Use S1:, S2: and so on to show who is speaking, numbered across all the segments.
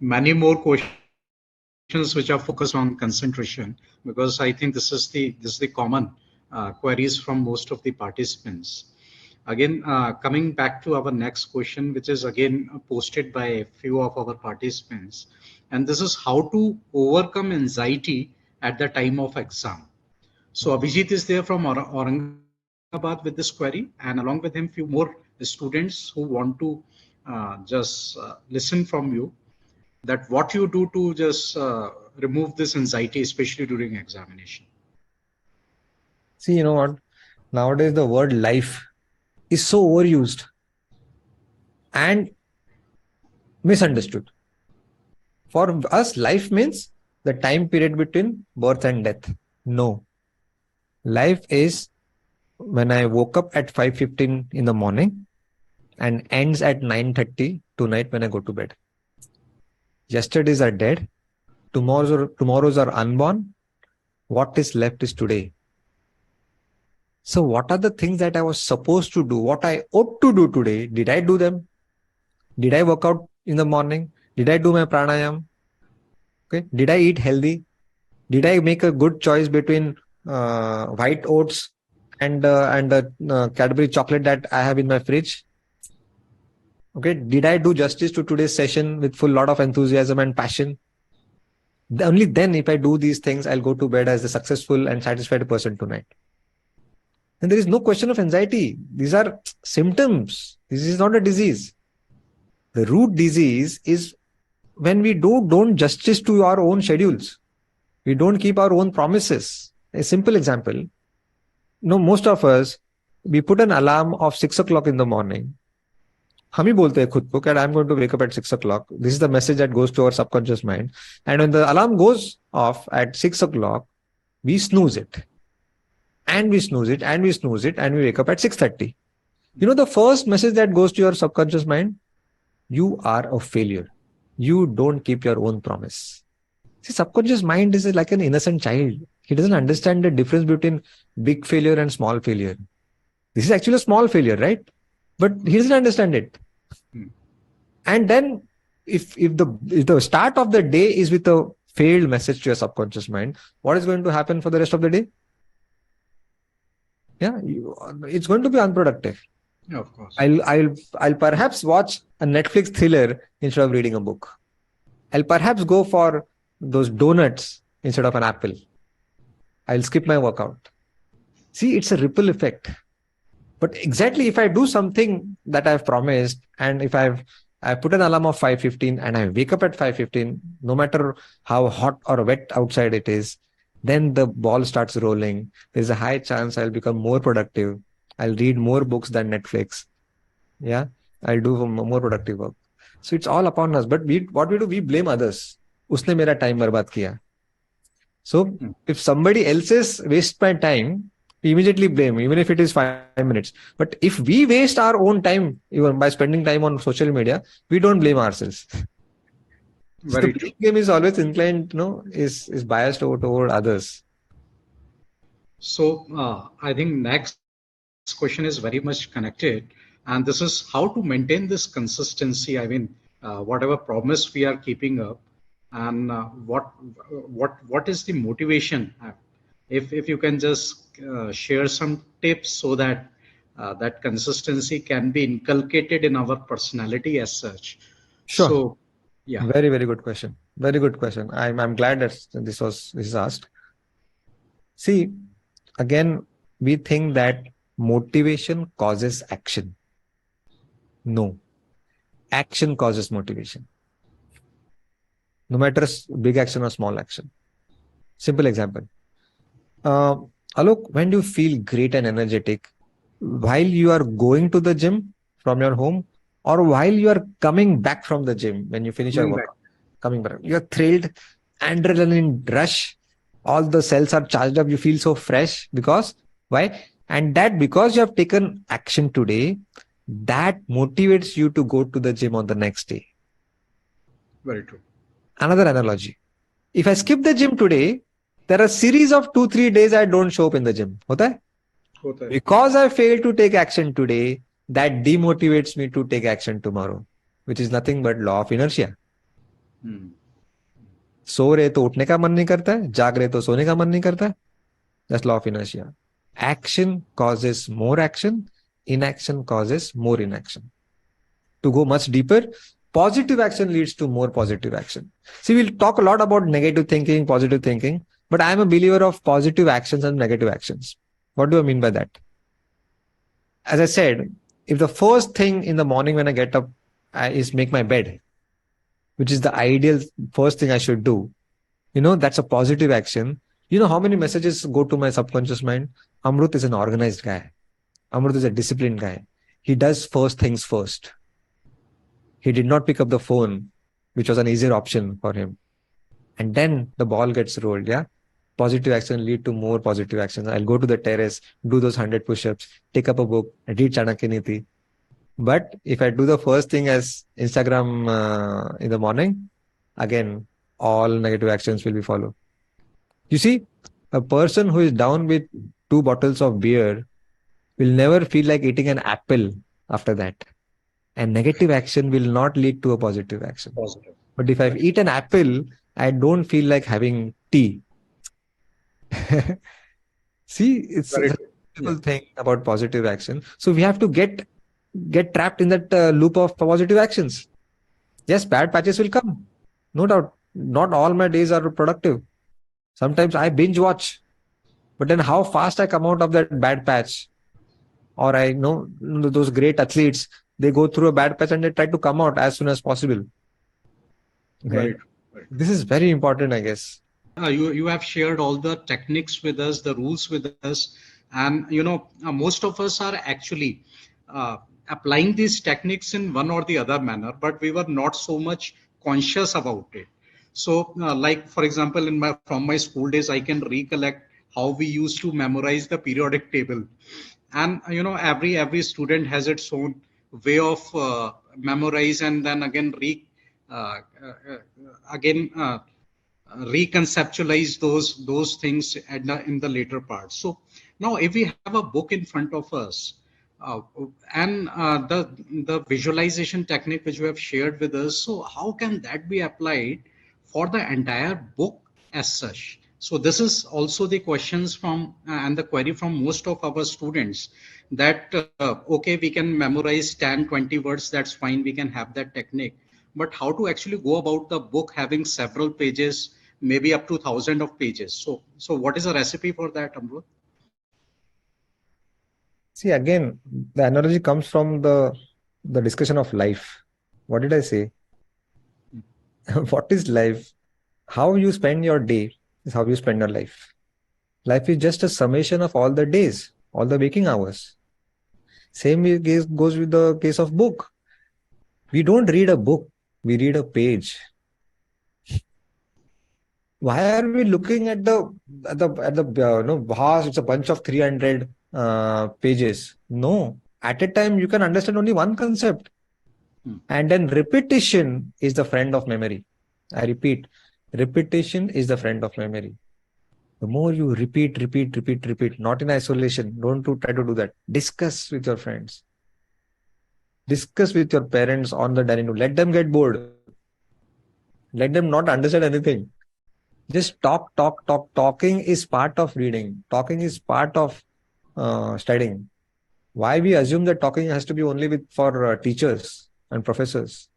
S1: many more questions which are focused on concentration, because I think this is the common queries from most of the participants. Again, coming back to our next question, which is again posted by a few of our participants, and this is how to overcome anxiety at the time of exam. So Abhijit is there from Aurangabad with this query, and along with him, few more students who want to just listen from you that what you do to just remove this anxiety, especially during examination.
S2: See, you know what? Nowadays, the word life is so overused and misunderstood. For us, life means the time period between birth and death. No. Life is when I woke up at 5:15 in the morning and ends at 9:30 tonight when I go to bed. Yesterdays are dead. Tomorrows are unborn. What is left is today. So what are the things that I was supposed to do? What I ought to do today? Did I do them? Did I work out in the morning? Did I do my pranayam? Okay. Did I eat healthy? Did I make a good choice between white oats and the Cadbury chocolate that I have in my fridge? Okay. Did I do justice to today's session with full lot of enthusiasm and passion? Only then, if I do these things, I'll go to bed as a successful and satisfied person tonight. And there is no question of anxiety. These are symptoms. This is not a disease. The root disease is when we don't justice to our own schedules. We don't keep our own promises. A simple example. Most of us, we put an alarm of 6 o'clock in the morning. हम ही बोलते हैं खुद को that I'm going to wake up at 6 o'clock. This is the message that goes to our subconscious mind. And when the alarm goes off at 6 o'clock, we snooze it. And we snooze it, and we snooze it, and we wake up at 6:30. The first message that goes to your subconscious mind, you are a failure. You don't keep your own promise. See, subconscious mind is like an innocent child. He doesn't understand the difference between big failure and small failure. This is actually a small failure, right? But he doesn't understand it. And then if the start of the day is with a failed message to your subconscious mind, what is going to happen for the rest of the day? Yeah, it's going to be unproductive.
S1: Yeah, of course.
S2: I'll perhaps watch a Netflix thriller instead of reading a book. I'll perhaps go for those donuts instead of an apple. I'll skip my workout. See, it's a ripple effect. But exactly if I do something that I've promised, and if I put an alarm of 5:15 and I wake up at 5:15, no matter how hot or wet outside it is, then the ball starts rolling. There's a high chance I'll become more productive. I'll read more books than Netflix. Yeah, I'll do more productive work. So it's all upon us. But what we do, we blame others. Usne mera time barbad kiya. So if somebody else's waste my time, we immediately blame, even if it is 5 minutes. But if we waste our own time, even by spending time on social media, we don't blame ourselves. So the blame game is always inclined, is biased toward others.
S1: So I think next question is very much connected, and this is how to maintain this consistency. I mean, whatever promise we are keeping up, and what is the motivation? If you can just share some tips so that that consistency can be inculcated in our personality as such.
S2: Sure.
S1: So, yeah.
S2: Very, very good question. Very good question. I'm glad that this is asked. See, again, we think that motivation causes action. No. Action causes motivation. No matter big action or small action. Simple example. Alok, when do you feel great and energetic? While you are going to the gym from your home, or while you are coming back from the gym when you finish your workout? Coming back. You're thrilled, adrenaline rush, all the cells are charged up, you feel so fresh. Because, why? And that because you have taken action today, that motivates you to go to the gym on the next day.
S1: Very true.
S2: Another analogy. If I skip the gym today, there are a series of 2-3 days I don't show up in the gym. Hota hai? Hota hai. Because I failed to take action today, that demotivates me to take action tomorrow, which is nothing but law of inertia.
S1: Hmm.
S2: सो रहे तो उठने का मन नहीं करता है, जाग रहे तो सोने का मन नहीं करता है. That's law of inertia. Action causes more action, inaction causes more inaction. To go much deeper, positive action leads to more positive action. See, we'll talk a lot about negative thinking, positive thinking, but I'm a believer of positive actions and negative actions. What do I mean by that? As I said, if the first thing in the morning when I get up is make my bed, which is the ideal first thing I should do, that's a positive action. You know how many messages go to my subconscious mind? Amrut is an organized guy. Amrut is a disciplined guy. He does first things first. He did not pick up the phone, which was an easier option for him. And then the ball gets rolled. Yeah. Positive action lead to more positive actions. I'll go to the terrace, do those 100 push-ups, take up a book, read Chanakya Niti. But if I do the first thing as Instagram in the morning, again, all negative actions will be followed. You see, a person who is down with 2 bottles of beer will never feel like eating an apple after that. And negative action will not lead to a positive action.
S1: Positive.
S2: But if I eat an apple, I don't feel like having tea. See, it's
S1: Very
S2: a
S1: true. Yeah.
S2: beautiful thing about positive action. So we have to get trapped in that loop of positive actions. Yes, bad patches will come, no doubt. Not all my days are productive. Sometimes I binge watch, but then how fast I come out of that bad patch, or I know those great athletes, they go through a bad patch and they try to come out as soon as possible.
S1: Very
S2: Okay,
S1: true. Very true.
S2: this is very important, I guess.
S1: You have shared all the techniques with us, the rules with us, and most of us are actually applying these techniques in one or the other manner, but we were not so much conscious about it. So, like for example, in my from my school days, I can recollect how we used to memorize the periodic table, and every student has its own way of memorize, and then again uh, uh, uh, again. Reconceptualize those things in the later part. So now if we have a book in front of us, uh, and the visualization technique which you have shared with us, so how can that be applied for the entire book as such? So this is also the questions from and the query from most of our students, that okay, we can memorize 10, 20 words, that's fine, we can have that technique, but how to actually go about the book having several pages, maybe up to thousand of pages? So what is a recipe for that, Amrut?
S2: See, again, the analogy comes from the discussion of life. What did I say? What is life? How you spend your day is how you spend your life. Life is just a summation of all the days, all the waking hours. Same case goes with the case of book. We don't read a book, we read a page. Why are we looking at the vast? It's a bunch of 300 pages. No, at a time you can understand only one concept.
S1: Hmm.
S2: And then repetition is the friend of memory. I repeat, repetition is the friend of memory. The more you repeat, not in isolation. Don't try to do that. Discuss with your friends. Discuss with your parents on the dining room. Let them get bored. Let them not understand anything. Just talk. Talking is part of reading. Talking is part of studying. Why we assume that talking has to be only with for teachers and professors?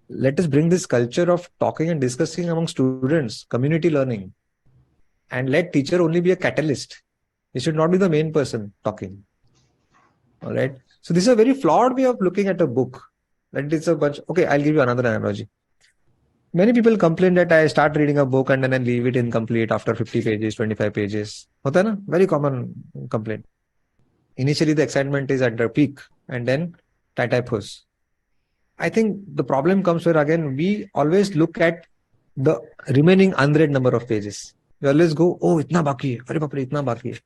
S2: Let us bring this culture of talking and discussing among students, community learning, and let teacher only be a catalyst. He should not be the main person talking. All right. So this is a very flawed way of looking at a book. That is a bunch. Okay, I'll give you another analogy. Many people complain that I start reading a book and then I leave it incomplete after 50 pages, 25 pages. होता है ना? Very common complaint. Initially, the excitement is at the peak and then typos. I think the problem comes where again we always look at the remaining unread number of pages. We always go, oh, itna baki hai. Arey baap re, itna baki hai.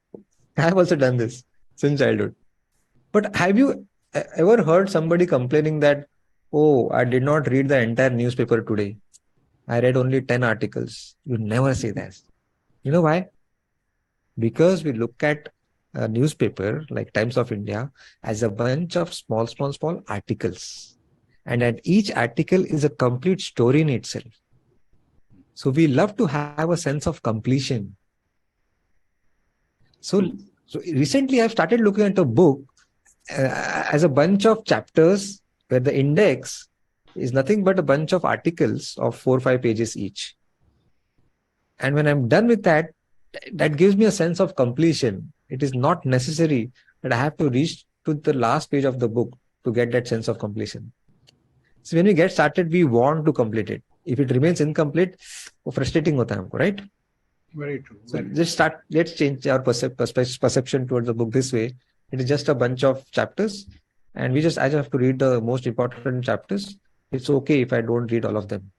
S2: I have also done this since childhood. But have you ever heard somebody complaining that, oh, I did not read the entire newspaper today. I read only 10 articles. You never say that. You know why? Because we look at a newspaper like Times of India as a bunch of small articles. And that each article is a complete story in itself. So we love to have a sense of completion. So,
S1: True.
S2: so recently I've started looking at a book as a bunch of chapters where the index is nothing but a bunch of articles of 4 or 5 pages each. And when I'm done with that, that gives me a sense of completion. It is not necessary that I have to reach to the last page of the book to get that sense of completion. So when we get started, we want to complete it. If it remains incomplete, वो frustrating होता है हमको, right?
S1: Very true.
S2: So
S1: Very
S2: let's change our perception towards the book this way. It is just a bunch of chapters, and I just have to read the most important chapters. It's okay if I don't read all of them.